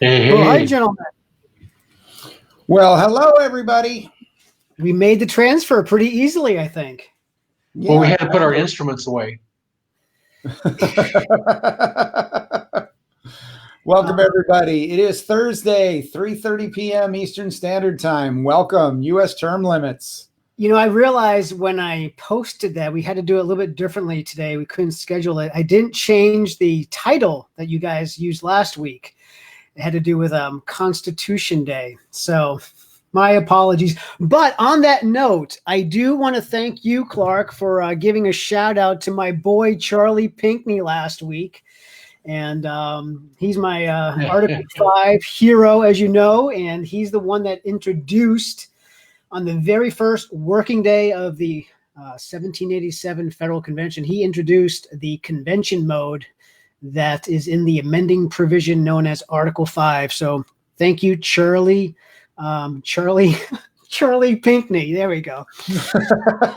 Hey, Well, hi, hey. gentlemen. Well, hello, everybody. We made the transfer pretty easily, I think. Well, we Yeah. had to put our instruments away. Welcome, everybody. It is Thursday, 3:30 p.m. Eastern Standard Time. Welcome, U.S. term limits. You know, I realized when I posted that we had to do it a little bit differently today. We couldn't schedule it. I didn't change the title that you guys used last week. It had to do with Constitution Day. So my apologies. But on that note, I do want to thank you, Clark, for giving a shout out to my boy, Charlie Pinckney, last week. And he's my Article 5 hero, as you know, and he's the one that introduced on the very first working day of the 1787 Federal Convention, he introduced the convention mode that is in the amending provision known as Article 5. So thank you, Charlie Pinckney. There we go.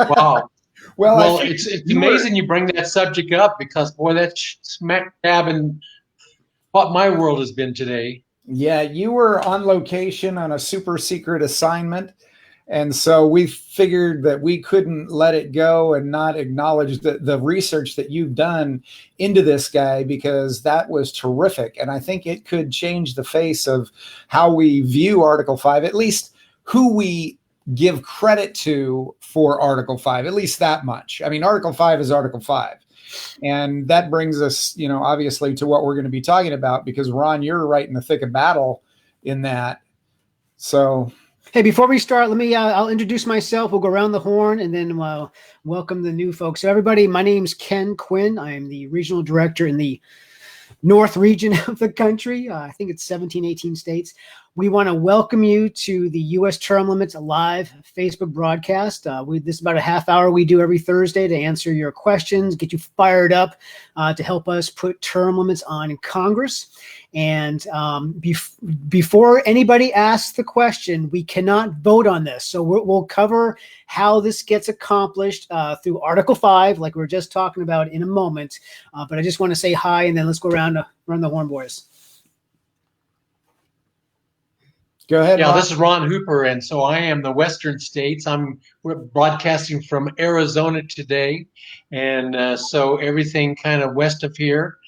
Wow. Well, it's amazing you bring that subject up because, boy, that's smack dab in what my world has been today. Yeah, you were on location on a super secret assignment. And so we figured that we couldn't let it go and not acknowledge the research that you've done into this guy, because that was terrific. And I think it could change the face of how we view Article 5, at least who we give credit to for Article 5, at least that much. I mean, Article 5 is Article 5. And that brings us, obviously to what we're going to be talking about, because Ron, you're right in the thick of battle in that. So... Hey, before we start, let me, I'll introduce myself. We'll go around the horn and then welcome the new folks. So everybody, my name's Ken Quinn. I am the regional director in the North region of the country. I think it's 17, 18 states. We want to welcome you to the U.S. Term Limits live Facebook broadcast. This is about a half hour we do every Thursday to answer your questions, get you fired up to help us put term limits on in Congress. And before anybody asks the question, we cannot vote on this. So we'll cover how this gets accomplished through Article 5, like we were just talking about in a moment. But I just want to say hi, and then let's go around the horn, boys. Go ahead. Yeah, this is Ron Hooper, and so I am the Western states. We're broadcasting from Arizona today, and so everything kind of west of here,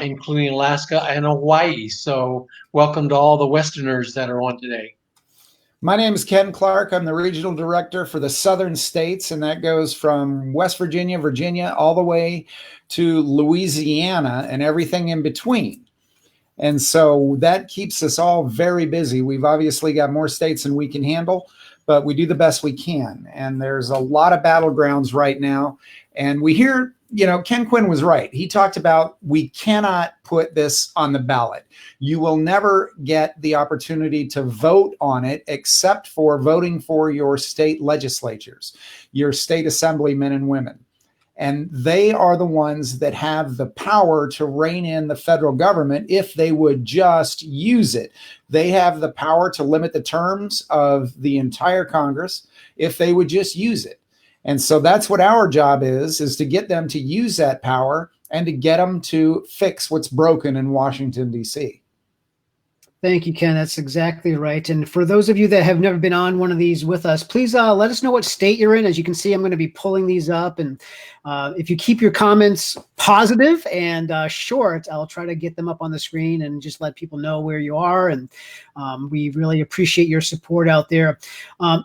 including Alaska and Hawaii. So welcome to all the Westerners that are on today. My name is Ken Clark. I'm the regional director for the Southern states, and that goes from West Virginia, Virginia, all the way to Louisiana and everything in between. And so that keeps us all very busy. We've obviously got more states than we can handle, but we do the best we can. And there's a lot of battlegrounds right now. And we hear, Ken Quinn was right. He talked about we cannot put this on the ballot. You will never get the opportunity to vote on it except for voting for your state legislatures, your state assemblymen and women. And they are the ones that have the power to rein in the federal government if they would just use it. They have the power to limit the terms of the entire Congress if they would just use it. And so that's what our job is to get them to use that power and to get them to fix what's broken in Washington, D.C. Thank you, Ken. That's exactly right. And for those of you that have never been on one of these with us, please let us know what state you're in. As you can see, I'm going to be pulling these up. And if you keep your comments positive and short, I'll try to get them up on the screen and just let people know where you are. And we really appreciate your support out there.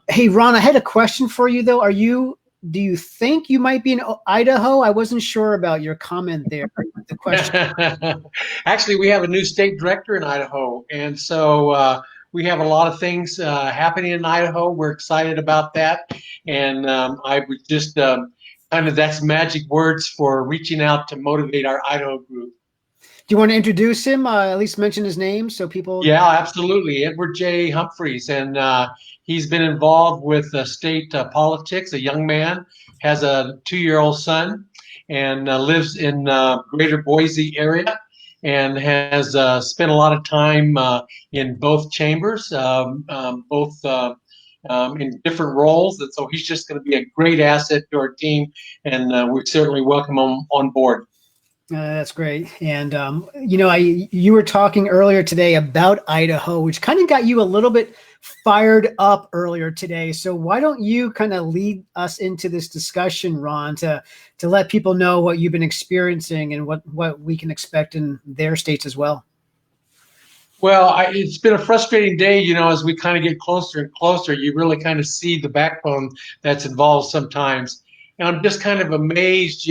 Hey, Ron, I had a question for you, though. Do you think you might be in Idaho? I wasn't sure about your comment there. The question. Actually, we have a new state director in Idaho, and so we have a lot of things happening in Idaho. We're excited about that, and I would just that's magic words for reaching out to motivate our Idaho group. Do you want to introduce him? At least mention his name so people. Yeah, absolutely. Edward J. Humphreys, and he's been involved with state politics. A young man, has a 2-year-old son, and lives in greater Boise area, and has spent a lot of time in both chambers, both in different roles. And so he's just going to be a great asset to our team, and we certainly welcome him on board. That's great. And, you were talking earlier today about Idaho, which kind of got you a little bit fired up earlier today. So why don't you kind of lead us into this discussion, Ron, to let people know what you've been experiencing and what we can expect in their states as well? Well, it's been a frustrating day, as we kind of get closer and closer, you really kind of see the backbone that's involved sometimes. And I'm just kind of amazed,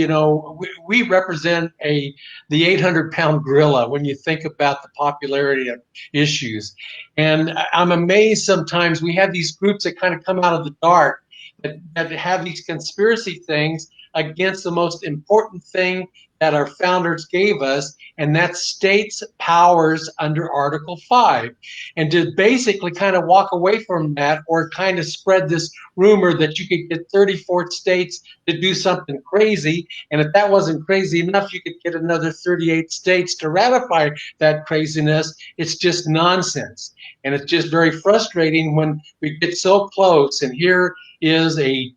we represent the 800-pound gorilla when you think about the popularity of issues. And I'm amazed sometimes we have these groups that kind of come out of the dark that have these conspiracy things against the most important thing that our founders gave us, and that's states' powers under Article 5. And to basically kind of walk away from that, or kind of spread this rumor that you could get 34 states to do something crazy, and if that wasn't crazy enough, you could get another 38 states to ratify that craziness. It's just nonsense. And it's just very frustrating when we get so close, and here is an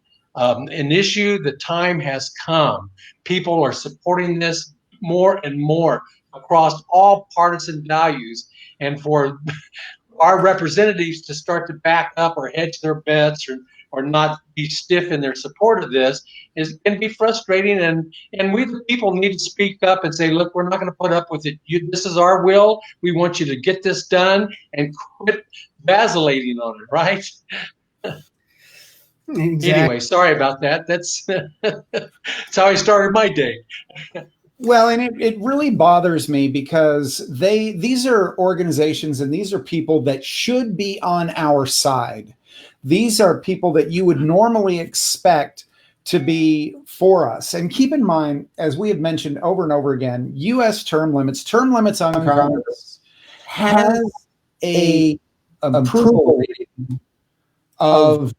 issue. The time has come. People are supporting this more and more across all partisan values, and for our representatives to start to back up or hedge their bets or not be stiff in their support of this can be frustrating. And we the people need to speak up and say, look, we're not going to put up with it. This is our will. We want you to get this done and quit vacillating on it, right? Exactly. Anyway, sorry about that. That's how I started my day. Well, and it really bothers me because these are organizations and these are people that should be on our side. These are people that you would normally expect to be for us. And keep in mind, as we have mentioned over and over again, U.S. term limits on Congress has a approval rating of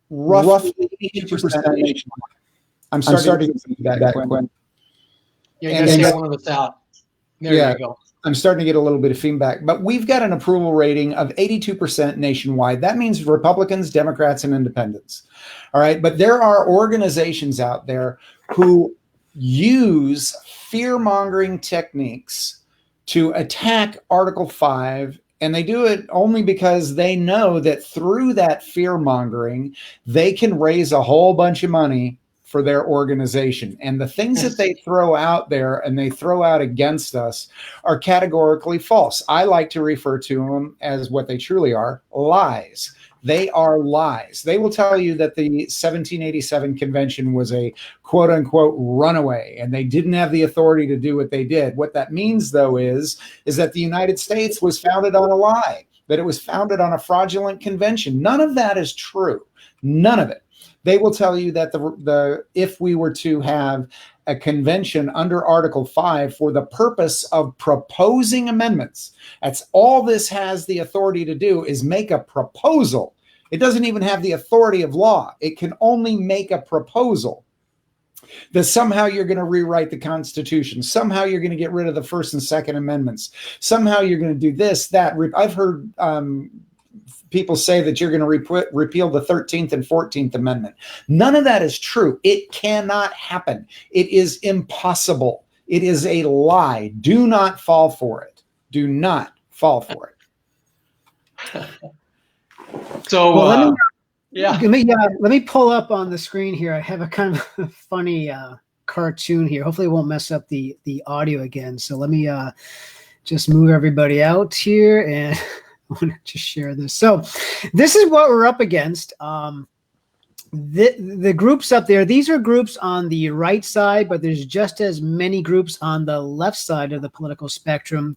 roughly 82% nationwide. I'm starting to see that, Quinn. Yeah, you get one of us out. There you go. I'm starting to get a little bit of feedback, but we've got an approval rating of 82% nationwide. That means Republicans, Democrats, and independents. All right. But there are organizations out there who use fear-mongering techniques to attack Article 5. And they do it only because they know that through that fear-mongering, they can raise a whole bunch of money for their organization. And the things that they throw out there and they throw out against us are categorically false. I like to refer to them as what they truly are, lies. They are lies. They will tell you that the 1787 convention was a quote unquote runaway and they didn't have the authority to do what they did. What that means, though, is that the United States was founded on a lie, that it was founded on a fraudulent convention. None of that is true. None of it. They will tell you that if we were to have a convention under Article 5 for the purpose of proposing amendments, that's all this has the authority to do is make a proposal. It doesn't even have the authority of law. It can only make a proposal that somehow you're going to rewrite the Constitution. Somehow you're going to get rid of the First and Second Amendments. Somehow you're going to do this, that. I've heard people say that you're going to repeal the 13th and 14th Amendment. None of that is true. It cannot happen. It is impossible. It is a lie. Do not fall for it. Do not fall for it. So, well, let me pull up on the screen here. I have a kind of funny cartoon here. Hopefully it won't mess up the audio again. So let me just move everybody out here and I want to just share this. So this is what we're up against. The groups up there, these are groups on the right side, but there's just as many groups on the left side of the political spectrum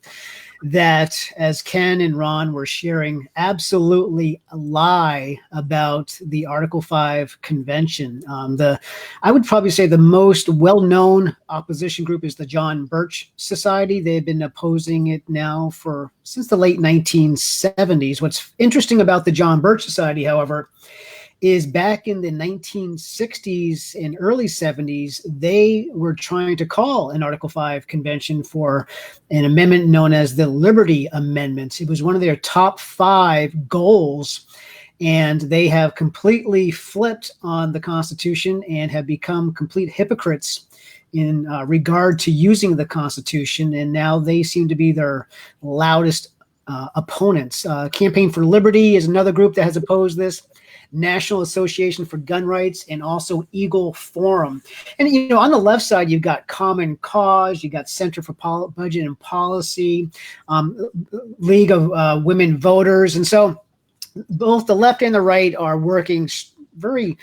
that, as Ken and Ron were sharing, absolutely lie about the Article 5 convention. I would probably say the most well-known opposition group is the John Birch Society. They've been opposing it now since the late 1970s. What's interesting about the John Birch Society, however, is back in the 1960s and early 70s, they were trying to call an Article 5 convention for an amendment known as the Liberty Amendment. It was one of their top 5 goals. and they have completely flipped on the Constitution and have become complete hypocrites in regard to using the Constitution. And now they seem to be their loudest opponents. Campaign for Liberty is another group that has opposed this. National Association for Gun Rights, and also Eagle Forum. And, you know, on the left side, you've got Common Cause, you've got Center for Budget and Policy, League of Women Voters. And so both the left and the right are working very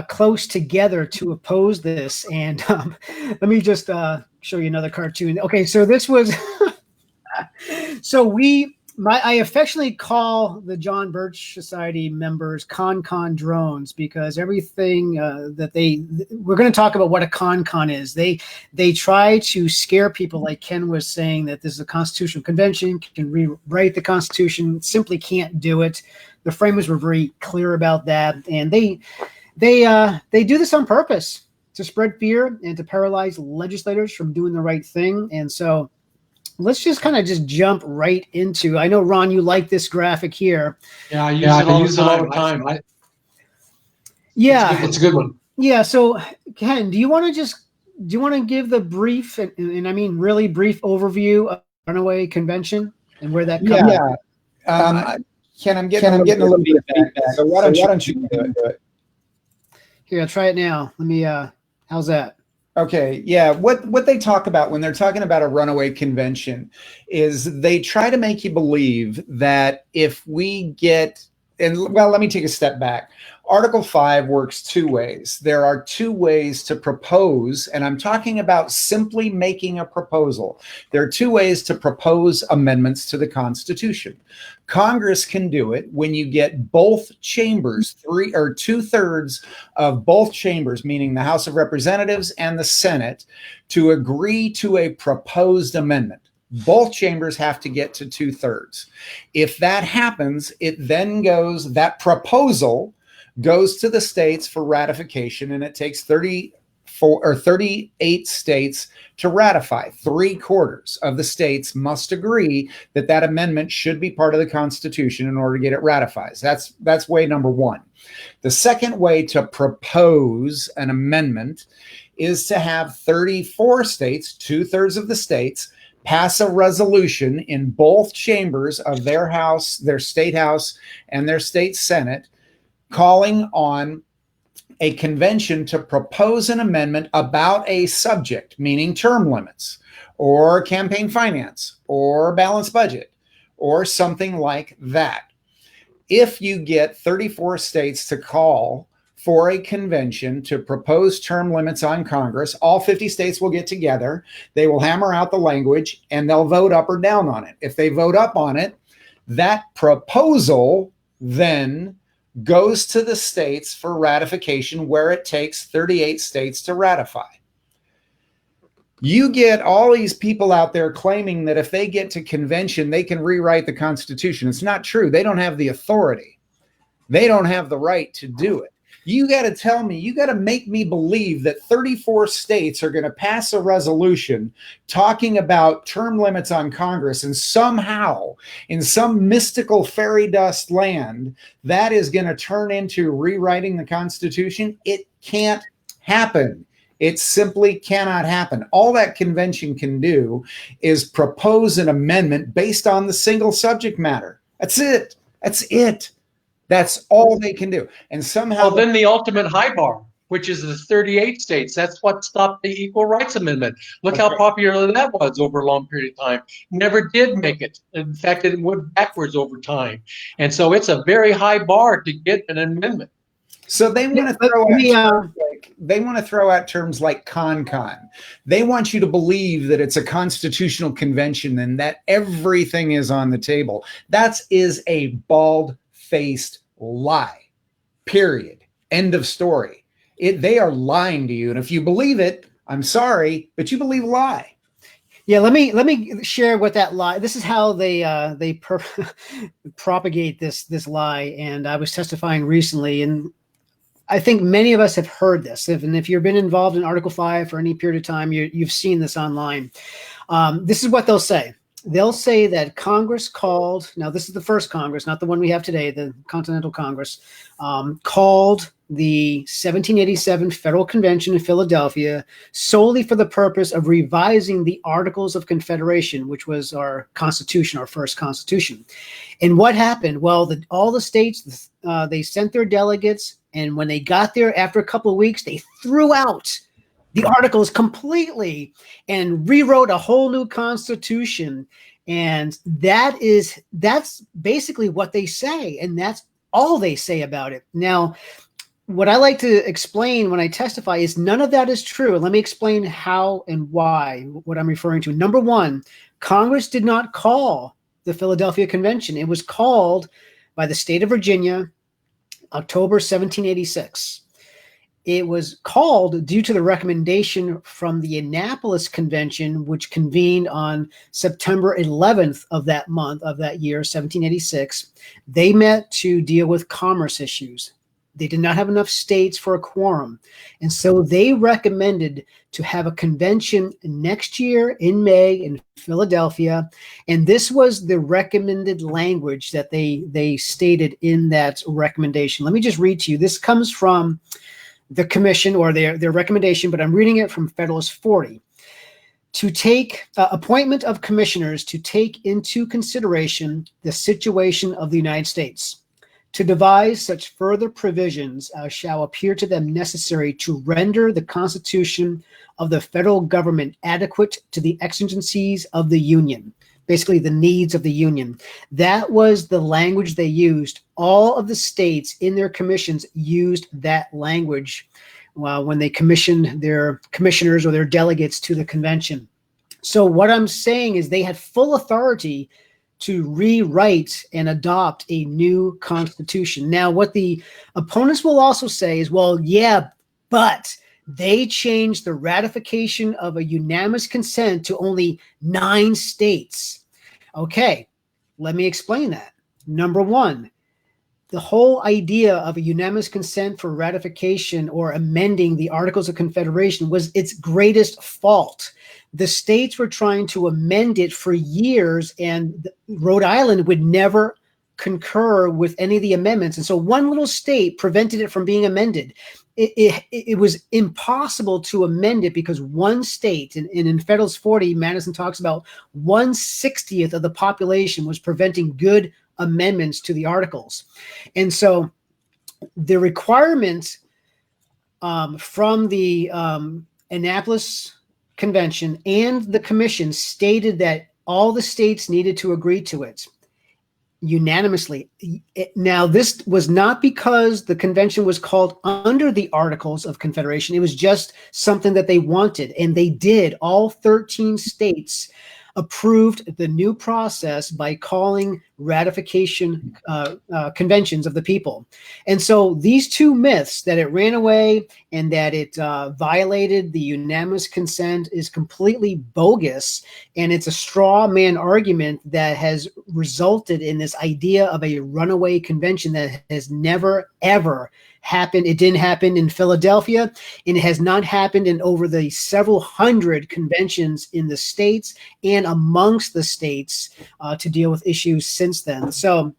close together to oppose this. And let me just show you another cartoon. Okay, so this was, so I affectionately call the John Birch Society members con drones, because everything we're going to talk about what a con is. They try to scare people, like Ken was saying, that this is a constitutional convention, can rewrite the Constitution, simply can't do it. The framers were very clear about that, and they do this on purpose to spread fear and to paralyze legislators from doing the right thing. And so let's just kind of just jump right into, I know, Ron, you like this graphic here. Yeah, I use it all the time. Yeah. It's a good one. Yeah. So Ken, do you want to give the brief, and I mean really brief overview of Runaway Convention and where that comes? Yeah. Ken, I'm getting a little bit of feedback. So why don't you do it? Here, I'll try it now. Let me, how's that? Okay, yeah. What they talk about when they're talking about a runaway convention is they try to make you believe that if we get, and well, let me take a step back. Article 5 works two ways. There are two ways to propose, and I'm talking about simply making a proposal. There are two ways to propose amendments to the Constitution. Congress can do it when you get both chambers, 3 or 2/3 of both chambers, meaning the House of Representatives and the Senate, to agree to a proposed amendment. Both chambers have to get to 2/3. If that happens, it then goes, that proposal goes to the states for ratification, and it takes 38 states to ratify. 3/4 of the states must agree that that amendment should be part of the Constitution in order to get it ratified. That's way number one. The second way to propose an amendment is to have 34 states, 2/3 of the states, pass a resolution in both chambers of their house, their state house, and their state senate, calling on a convention to propose an amendment about a subject, meaning term limits or campaign finance or balanced budget or something like that. If you get 34 states to call for a convention to propose term limits on Congress, all 50 states will get together, they will hammer out the language, and they'll vote up or down on it. If they vote up on it, that proposal then goes to the states for ratification, where it takes 38 states to ratify. You get all these people out there claiming that if they get to convention, they can rewrite the Constitution. It's not true. They don't have the authority. They don't have the right to do it. You got to tell me, you got to make me believe that 34 states are going to pass a resolution talking about term limits on Congress, and somehow in some mystical fairy dust land that is going to turn into rewriting the Constitution. It can't happen. It simply cannot happen. All that convention can do is propose an amendment based on the single subject matter. That's it. That's it. That's all they can do. And somehow, well, then the ultimate high bar, which is the 38 states, that's what stopped the Equal Rights Amendment. Look how popular that was over a long period of time. Never did make it. In fact, it went backwards over time. And so it's a very high bar to get an amendment. So they want to throw out terms like con. They want you to believe that it's a constitutional convention and that everything is on the table. That is a bald-faced lie. Period. End of story. They are lying to you, and if you believe it, I'm sorry, but you believe a lie. Yeah, let me share what that lie. This is how they propagate this lie. And I was testifying recently, and I think many of us have heard this. And if you've been involved in Article 5 for any period of time, you've seen this online. This is what they'll say. they'll say that Congress called, now this is the first Congress, not the one we have today, the Continental Congress, called the 1787 Federal Convention in Philadelphia solely for the purpose of revising the Articles of Confederation, which was our Constitution, our first Constitution. And what happened? Well, all the states, they sent their delegates, and when they got there after a couple of weeks, they threw out the articles completely and rewrote a whole new constitution. And that's basically what they say. And that's all they say about it. Now, what I like to explain when I testify is none of that is true. And let me explain how and why, what I'm referring to. Number one, Congress did not call the Philadelphia Convention. It was called by the state of Virginia, October 1786. It was called due to the recommendation from the Annapolis Convention, which convened on September 11th of that month of that year, 1786. They met to deal with commerce issues. They did not have enough states for a quorum. And so they recommended to have a convention next year in May in Philadelphia. And this was the recommended language that they stated in that recommendation. Let me just read to you. This comes from the commission or their recommendation, but I'm reading it from Federalist 40. To take appointment of commissioners to take into consideration the situation of the United States, to devise such further provisions as shall appear to them necessary to render the Constitution of the federal government adequate to the exigencies of the Union, basically the needs of the Union. That was the language they used. All of the states in their commissions used that language when they commissioned their commissioners or their delegates to the convention. So what I'm saying is they had full authority to rewrite and adopt a new constitution. Now, what the opponents will also say is, well, yeah, but they changed the ratification of a unanimous consent to only 9 states. Okay, let me explain that. Number one, the whole idea of a unanimous consent for ratification or amending the Articles of Confederation was its greatest fault. The states were trying to amend it for years, and Rhode Island would never concur with any of the amendments. And so one little state prevented it from being amended. It was impossible to amend it because one state, and in Federalist 40, Madison talks about 1/60th of the population was preventing good amendments to the articles. And so the requirements from the Annapolis Convention and the commission stated that all the states needed to agree to it unanimously. Now, this was not because the convention was called under the Articles of Confederation. It was just something that they wanted, and they did. All 13 states approved the new process by calling ratification conventions of the people. And so these two myths, that it ran away and that it violated the unanimous consent, is completely bogus. And it's a straw man argument that has resulted in this idea of a runaway convention that has never, ever happened. It didn't happen in Philadelphia, and it has not happened in over the several hundred conventions in the states and amongst the states to deal with issues since then. So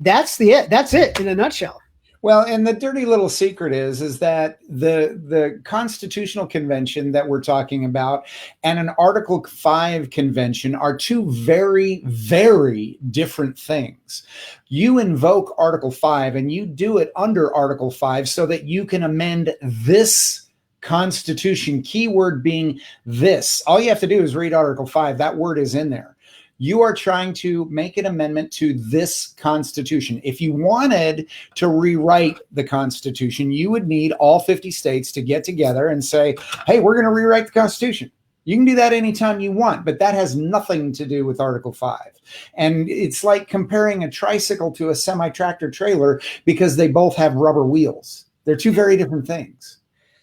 that's it in a nutshell. Well, and the dirty little secret is that the Constitutional Convention that we're talking about and an Article 5 convention are two very, very different things. You invoke Article 5 and you do it under Article 5 so that you can amend this Constitution, keyword being this. All you have to do is read Article 5. That word is in there. You are trying to make an amendment to this Constitution. If you wanted to rewrite the Constitution, you would need all 50 states to get together and say, hey, we're going to rewrite the Constitution. You can do that anytime you want, but that has nothing to do with Article 5. And it's like comparing a tricycle to a semi-tractor trailer because they both have rubber wheels. They're two very different things.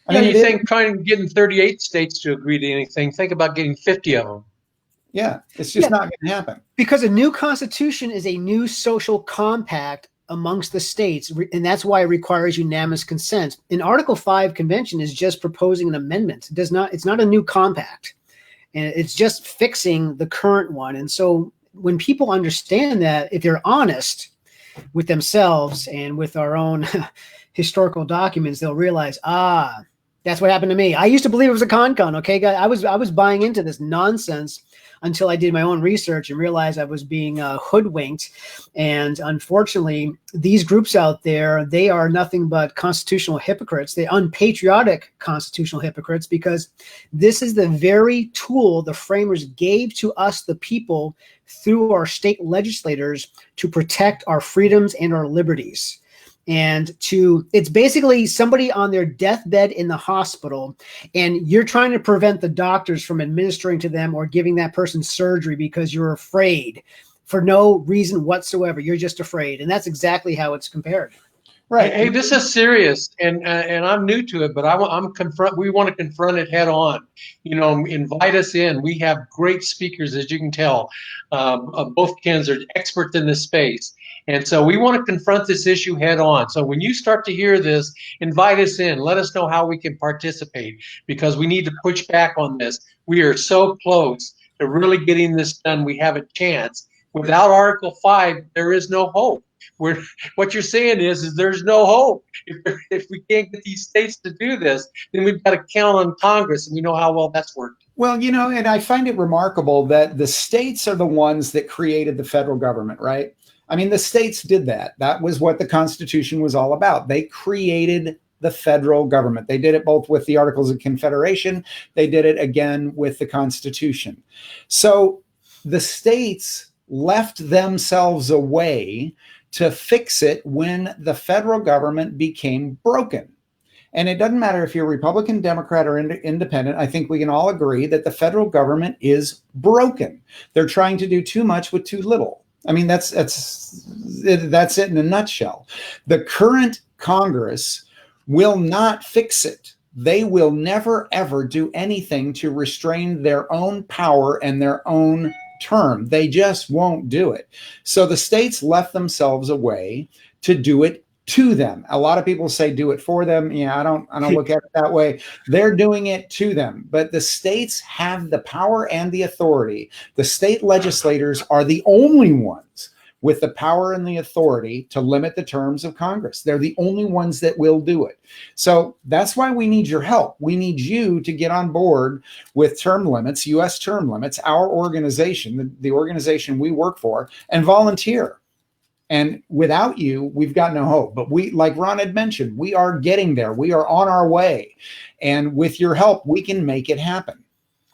I mean, you think trying to get 38 states to agree to anything, think about getting 50 of them. Yeah, it's just not going to happen. Because a new constitution is a new social compact amongst the states, and that's why it requires unanimous consent. An Article 5 convention is just proposing an amendment. It's not a new compact. and it's just fixing the current one. And so when people understand that, if they're honest with themselves and with our own historical documents, they'll realize, that's what happened to me. I used to believe it was a con. Okay, guys, I was buying into this nonsense until I did my own research and realized I was being hoodwinked. And unfortunately, these groups out there, they are nothing but constitutional hypocrites. They're unpatriotic constitutional hypocrites, because this is the very tool the framers gave to us, the people, through our state legislators to protect our freedoms and our liberties. And it's basically somebody on their deathbed in the hospital, and you're trying to prevent the doctors from administering to them or giving that person surgery because you're afraid for no reason whatsoever. You're just afraid. And that's exactly how it's compared. Right. Hey, this is serious, and I'm new to it, but we want to confront it head on. Invite us in. We have great speakers, as you can tell. Both Kens are experts in this space. And so we want to confront this issue head on. So when you start to hear this, invite us in. Let us know how we can participate, because we need to push back on this. We are so close to really getting this done. We have a chance. Without Article 5, there is no hope. What you're saying is there's no hope. If we can't get these states to do this, then we've got to count on Congress, and we know how well that's worked. Well, and I find it remarkable that the states are the ones that created the federal government, right? I mean, the states did that. That was what the Constitution was all about. They created the federal government. They did it both with the Articles of Confederation. They did it again with the Constitution. So the states left themselves a way to fix it when the federal government became broken. And it doesn't matter if you're Republican, Democrat, or independent. I think we can all agree that the federal government is broken. They're trying to do too much with too little. I mean, that's it in a nutshell. The current Congress will not fix it. They will never, ever do anything to restrain their own power and their own term. They just won't do it. So the states left themselves a way to do it to them. A lot of people say do it for them. Yeah, I don't look at it that way. They're doing it to them. But the states have the power and the authority. The state legislators are the only ones with the power and the authority to limit the terms of Congress. They're the only ones that will do it. So that's why we need your help. We need you to get on board with term limits, U.S. term limits, our organization, the organization we work for, and volunteer. And without you, we've got no hope. But we, like Ron had mentioned, we are getting there. We are on our way. And with your help, we can make it happen.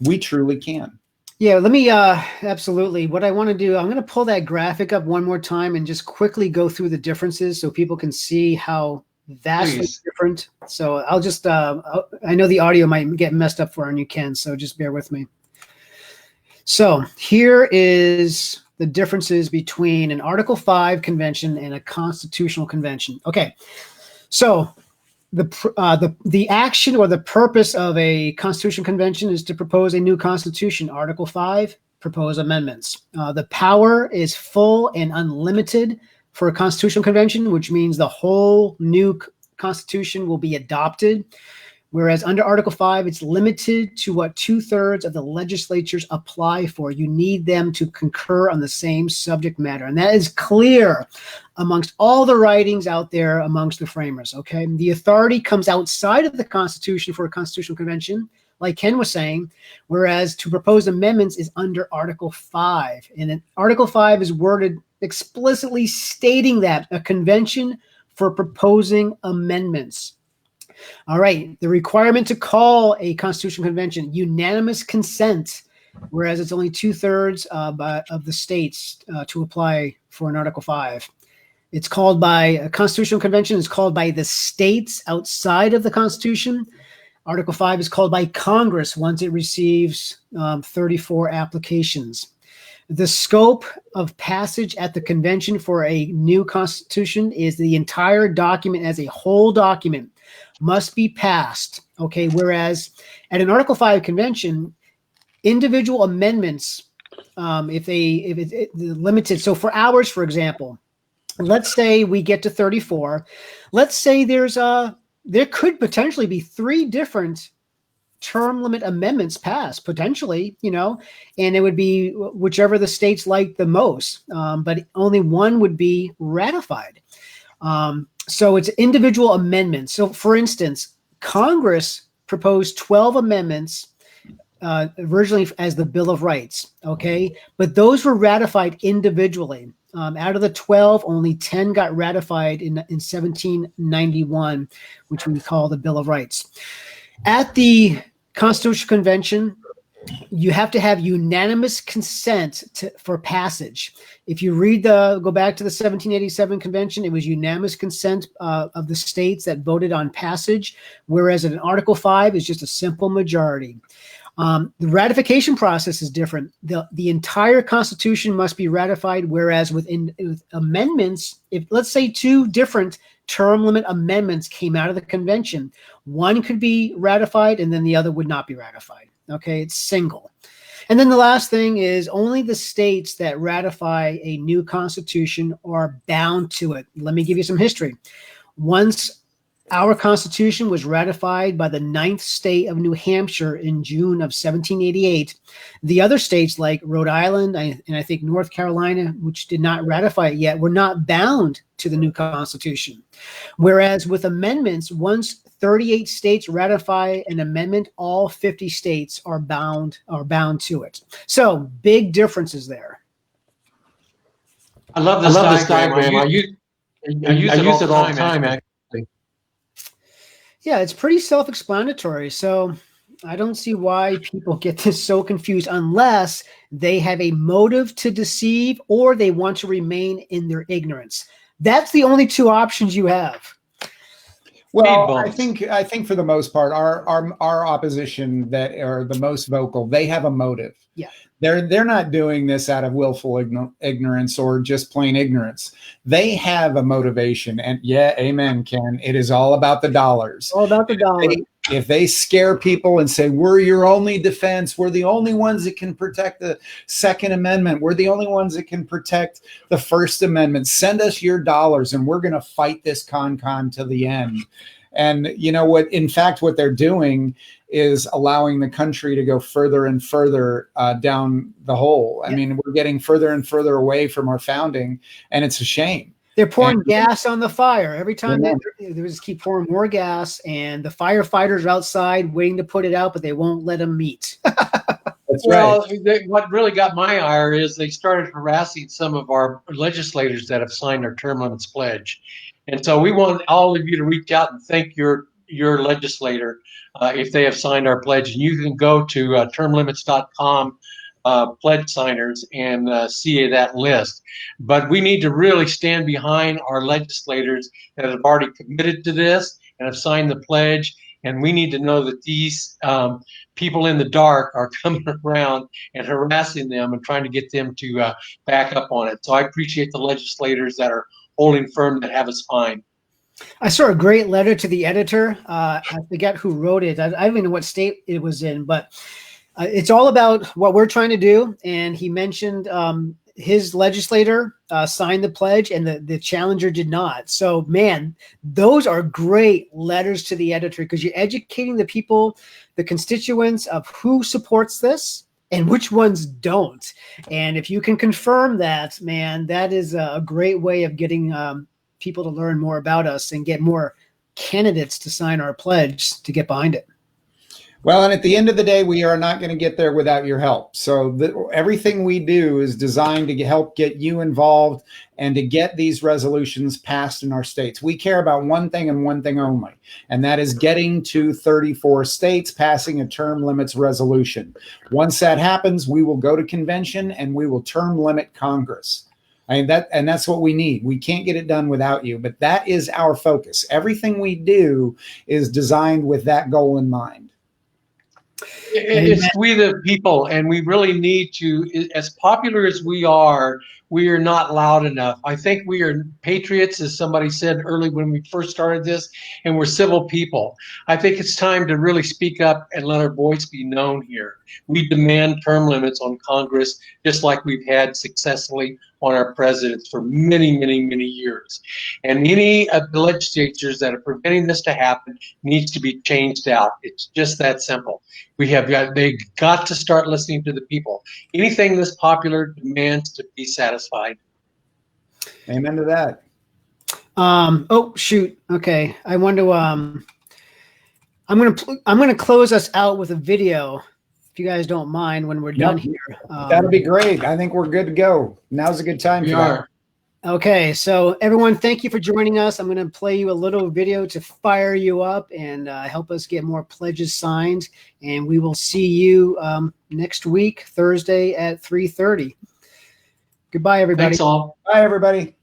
We truly can. Yeah, let me, absolutely. What I want to do, I'm going to pull that graphic up one more time and just quickly go through the differences so people can see how vastly different. So I'll just, I know the audio might get messed up for our new Ken, so just bear with me. So here is the differences between an Article 5 convention and a constitutional convention. Okay, so the action or the purpose of a constitutional convention is to propose a new constitution. Article 5, propose amendments. The power is full and unlimited for a constitutional convention, which means the whole new constitution will be adopted. Whereas under Article 5, it's limited to what 2/3 of the legislatures apply for. You need them to concur on the same subject matter. And that is clear amongst all the writings out there amongst the framers, okay? The authority comes outside of the Constitution for a constitutional convention, like Ken was saying, whereas to propose amendments is under Article 5. And then Article 5 is worded explicitly stating that a convention for proposing amendments. All right, the requirement to call a constitutional convention, unanimous consent, whereas it's only 2/3 of the states to apply for an Article 5. It's called by a constitutional convention is called by the states outside of the Constitution. Article 5 is called by Congress once it receives 34 applications. The scope of passage at the convention for a new constitution is the entire document as a whole document must be passed, okay? Whereas at an Article 5 convention, individual amendments, if it's limited, so for ours, for example, let's say we get to 34. Let's say there could potentially be 3 different term limit amendments passed potentially, and it would be whichever the states liked the most, but only one would be ratified. So it's individual amendments. So for instance, Congress proposed 12 amendments originally as the Bill of Rights, okay? But those were ratified individually. Out of the 12, only 10 got ratified in 1791, which we call the Bill of Rights. At the Constitutional Convention, you have to have unanimous consent for passage. If you go back to the 1787 convention, it was unanimous consent of the states that voted on passage, whereas in Article 5 is just a simple majority. The ratification process is different. The entire Constitution must be ratified, whereas with amendments, if let's say 2 different term limit amendments came out of the convention, one could be ratified and then the other would not be ratified. Okay, it's single. And then the last thing is only the states that ratify a new constitution are bound to it. Let me give you some history. Once our Constitution was ratified by the 9th state of New Hampshire in June of 1788. The other states like Rhode Island and I think North Carolina, which did not ratify it yet, were not bound to the new Constitution. Whereas with amendments, once 38 states ratify an amendment, all 50 states are bound to it. So big differences there. I love this diagram. I use it all the time, actually. Yeah, it's pretty self-explanatory. So I don't see why people get this so confused unless they have a motive to deceive or they want to remain in their ignorance. That's the only 2 options you have. Well, I think for the most part, our opposition that are the most vocal, they have a motive. Yeah. They're not doing this out of willful ignorance or just plain ignorance. They have a motivation, and yeah, amen, Ken. It is all about the dollars. All about the dollars. If they scare people and say, we're your only defense, we're the only ones that can protect the Second Amendment, we're the only ones that can protect the First Amendment, send us your dollars and we're going to fight this con to the end. And you know what? In fact, what they're doing is allowing the country to go further and further down the hole. I mean, we're getting further and further away from our founding, and it's a shame. They're pouring gas on the fire. Every time they just keep pouring more gas, and the firefighters are outside waiting to put it out, but they won't let them meet. That's right. What really got my ire is they started harassing some of our legislators that have signed our term limits pledge. And so we want all of you to reach out and thank your legislator if they have signed our pledge. And you can go to termlimits.com pledge signers and see that list. But we need to really stand behind our legislators that have already committed to this and have signed the pledge. And we need to know that these people in the dark are coming around and harassing them and trying to get them to back up on it. So I appreciate the legislators that are holding firm that have us fine. I saw a great letter to the editor. I forget who wrote it. I don't even know what state it was in, but it's all about what we're trying to do. And he mentioned his legislator signed the pledge and the challenger did not. So, man, those are great letters to the editor because you're educating the people, the constituents of who supports this and which ones don't. And if you can confirm that, man, that is a great way of getting people to learn more about us and get more candidates to sign our pledge to get behind it. Well, and at the end of the day, we are not going to get there without your help. So everything we do is designed to help get you involved and to get these resolutions passed in our states. We care about one thing and one thing only, and that is getting to 34 states passing a term limits resolution. Once that happens, we will go to convention and we will term limit Congress. That's what we need. We can't get it done without you, but that is our focus. Everything we do is designed with that goal in mind. It's we the people, and we really need to, as popular as we are not loud enough. I think we are patriots, as somebody said early when we first started this, and we're civil people. I think it's time to really speak up and let our voice be known here. We demand term limits on Congress, just like we've had successfully on our presidents for many, many, many years. And any of the legislatures that are preventing this to happen needs to be changed out. It's just that simple. They got to start listening to the people. Anything this popular demands to be satisfied. Amen to that. Oh shoot. Okay. I want to I'm gonna close us out with a video, if you guys don't mind, when we're done here. That'll be great. I think we're good to go. Now's a good time. We are. Okay, so everyone, thank you for joining us. I'm going to play you a little video to fire you up and help us get more pledges signed. And we will see you next week, Thursday at 3:30. Goodbye, everybody. Thanks all. Bye, everybody.